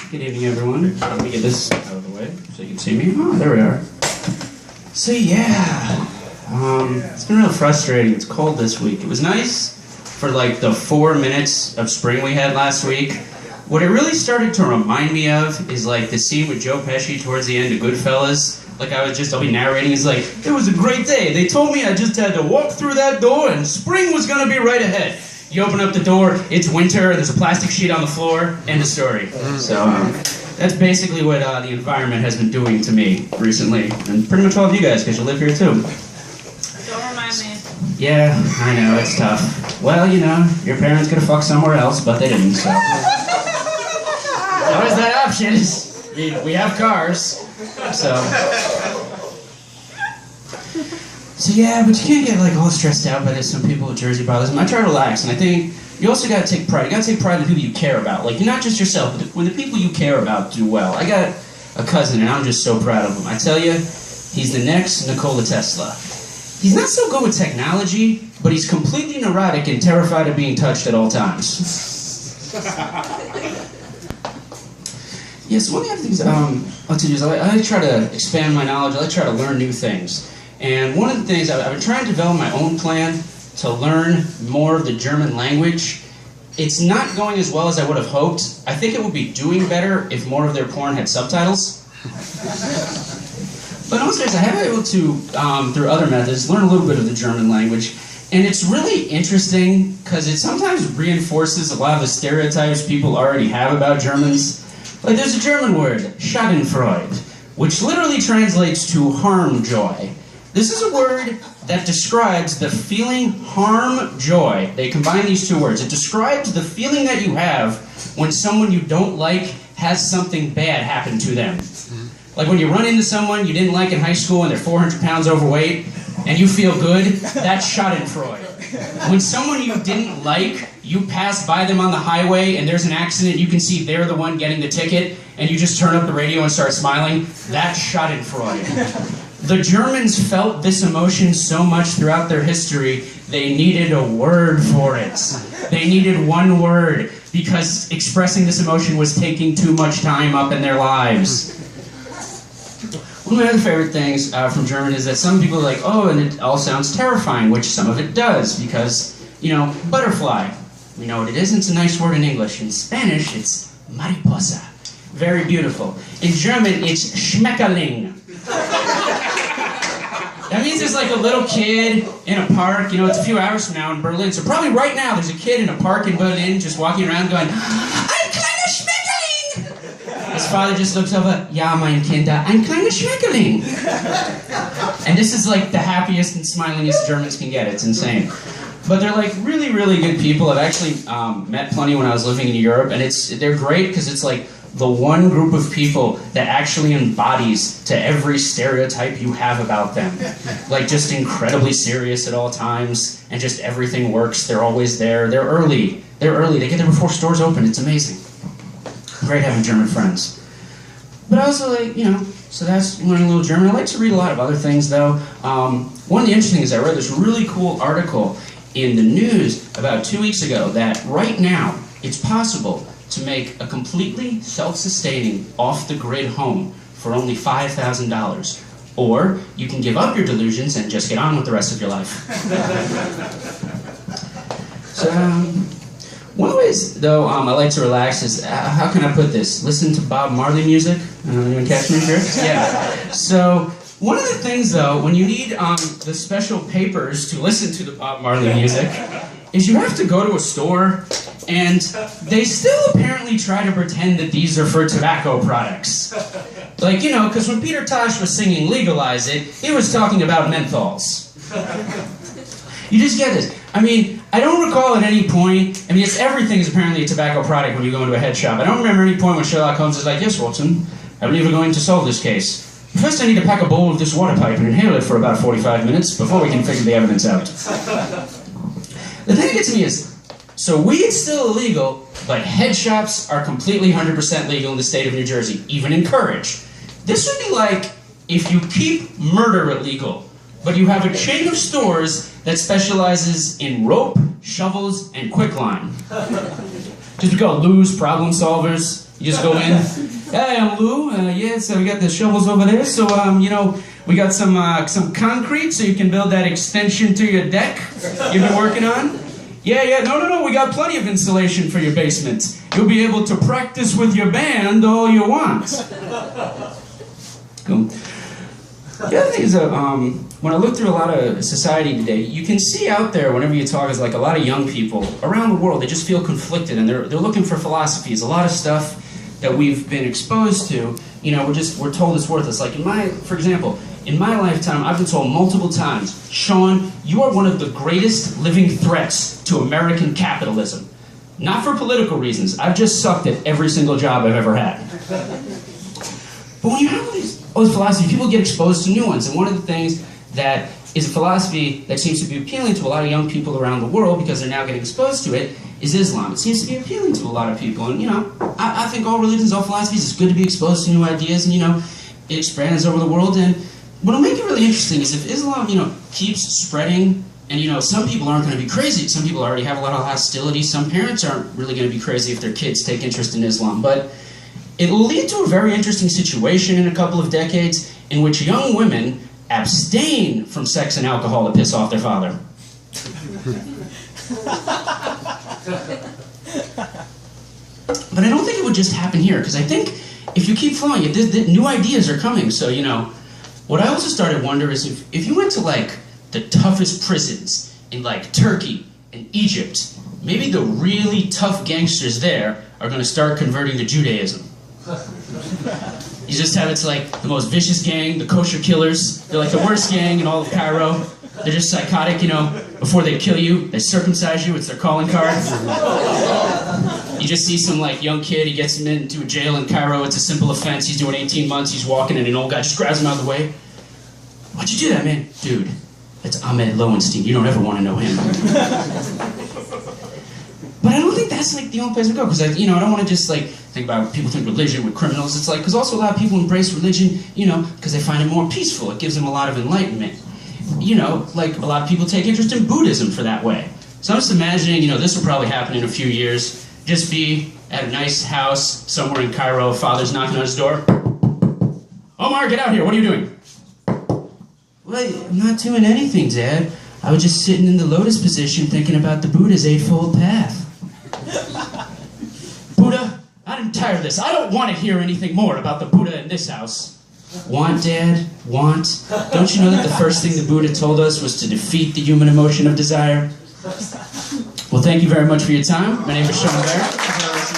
Good evening, everyone. Let me get this out of the way so you can see me. Oh, there we are. So yeah, it's been real frustrating. It's cold this week. It was nice for like the 4 minutes of spring we had last week. What it really started to remind me of is like the scene with Joe Pesci towards the end of Goodfellas. Like I'll be narrating, it's like, it was a great day. They told me I just had to walk through that door and spring was gonna be right ahead. You open up the door, it's winter, there's a plastic sheet on the floor, end of story. So that's basically what the environment has been doing to me recently. And pretty much all of you guys, because you live here too. Don't remind me. Yeah, I know, it's tough. Well, you know, your parents could have fucked somewhere else, but they didn't, so. Always that option. We have cars, so yeah, but you can't get like all stressed out by this. Some people with Jersey bothers them. I try to relax, and I think you also got to take pride. You got to take pride in who you care about. Like, not just yourself, but when the people you care about do well. I got a cousin, and I'm just so proud of him. I tell you, he's the next Nikola Tesla. He's not so good with technology, but he's completely neurotic and terrified of being touched at all times. Yes, one of the other things I'll tell you is I try to expand my knowledge. I try to learn new things. And one of the things, I've been trying to develop my own plan to learn more of the German language. It's not going as well as I would have hoped. I think it would be doing better if more of their porn had subtitles. But also, I have been able to, through other methods, learn a little bit of the German language. And it's really interesting because it sometimes reinforces a lot of the stereotypes people already have about Germans. Like, there's a German word, Schadenfreude, which literally translates to harm joy. This is a word that describes the feeling harm joy. They combine these two words. It describes the feeling that you have when someone you don't like has something bad happen to them. Like when you run into someone you didn't like in high school and they're 400 pounds overweight and you feel good, that's Schadenfreude. When someone you didn't like, you pass by them on the highway and there's an accident, you can see they're the one getting the ticket, and you just turn up the radio and start smiling, that's Schadenfreude. The Germans felt this emotion so much throughout their history, they needed a word for it. They needed one word, because expressing this emotion was taking too much time up in their lives. One of my other favorite things from German is that some people are like, oh, and it all sounds terrifying, which some of it does, because, you know, butterfly, we know what it is, and it's a nice word in English. In Spanish, it's mariposa. Very beautiful. In German, it's Schmetterling. That means there's like a little kid in a park, you know, it's a few hours from now in Berlin, so probably right now there's a kid in a park in Berlin just walking around going, ein kleiner Schmetterling! His father just looks over, ja, mein Kinder, ein kleiner Schmetterling. And this is like the happiest and smilingest Germans can get, it's insane. But they're like really, really good people. I've actually met plenty when I was living in Europe, and they're great because it's like the one group of people that actually embodies to every stereotype you have about them. Like just incredibly serious at all times, and just everything works. They're always there. They're early. They get there before stores open. It's amazing. Great having German friends. But I also like, you know, so that's learning a little German. I like to read a lot of other things though. One of the interesting things, I read this really cool article in the news about 2 weeks ago that right now it's possible to make a completely self-sustaining, off-the-grid home for only $5,000. Or you can give up your delusions and just get on with the rest of your life. So, one of the ways, though, I like to relax is, how can I put this? Listen to Bob Marley music. Anyone catch me here? Yeah. So, one of the things, though, when you need the special papers to listen to the Bob Marley music, is you have to go to a store, and they still apparently try to pretend that these are for tobacco products. Like, you know, because when Peter Tosh was singing Legalize It, he was talking about menthols. You just get this. I mean, I don't recall at any point, I mean, everything is apparently a tobacco product when you go into a head shop. I don't remember any point when Sherlock Holmes is like, yes, Watson, I believe we're going to solve this case. First, I need to pack a bowl of this water pipe and inhale it for about 45 minutes before we can figure the evidence out. The thing that gets me is, so weed's still illegal, but head shops are completely 100% legal in the state of New Jersey, even encouraged. This would be like if you keep murder illegal, but you have a chain of stores that specializes in rope, shovels, and quicklime. Just we call Lou's Problem Solvers. You just go in. Hey, I'm Lou. Yeah, so we got the shovels over there. So, we got some concrete so you can build that extension to your deck you've been working on. Yeah, no, we got plenty of insulation for your basement. You'll be able to practice with your band all you want. Cool. The other thing is that when I look through a lot of society today, you can see out there whenever you talk is like a lot of young people around the world, they just feel conflicted and they're looking for philosophies. A lot of stuff that we've been exposed to, we're told it's worthless. Like for example, in my lifetime, I've been told multiple times, Shawn, you are one of the greatest living threats to American capitalism. Not for political reasons. I've just sucked at every single job I've ever had. But when you have all these philosophies, people get exposed to new ones. And one of the things that is a philosophy that seems to be appealing to a lot of young people around the world because they're now getting exposed to it is Islam. It seems to be appealing to a lot of people. And, I think all religions, all philosophies, it's good to be exposed to new ideas and, it expands over the world. And what'll make it really interesting is if Islam, keeps spreading and, some people aren't going to be crazy. Some people already have a lot of hostility. Some parents aren't really going to be crazy if their kids take interest in Islam. But it will lead to a very interesting situation in a couple of decades in which young women abstain from sex and alcohol to piss off their father. But I don't think it would just happen here, because I think if you keep following it, new ideas are coming. So, what I also started to wonder is if you went to, the toughest prisons in, Turkey and Egypt, maybe the really tough gangsters there are going to start converting to Judaism. You just have it's the most vicious gang, the kosher killers. They're the worst gang in all of Cairo. They're just psychotic, before they kill you, they circumcise you, it's their calling card. You just see some young kid, he gets him into a jail in Cairo, it's a simple offense, he's doing 18 months, he's walking and an old guy just grabs him out of the way. Why'd you do that, man? Dude, that's Ahmed Lowenstein, you don't ever want to know him. But I don't think that's the only place to go, because I don't want to just think about people think religion with criminals. It's because also a lot of people embrace religion, because they find it more peaceful. It gives them a lot of enlightenment. A lot of people take interest in Buddhism for that way. So I'm just imagining, this will probably happen in a few years. Just be at a nice house somewhere in Cairo, father's knocking on his door. Omar, get out here, what are you doing? Well, I'm not doing anything, Dad. I was just sitting in the lotus position thinking about the Buddha's Eightfold Path. Buddha, I'm tired of this. I don't want to hear anything more about the Buddha in this house. Want, Dad? Want? Don't you know that the first thing the Buddha told us was to defeat the human emotion of desire? Well, thank you very much for your time. My name is Shawn Barron.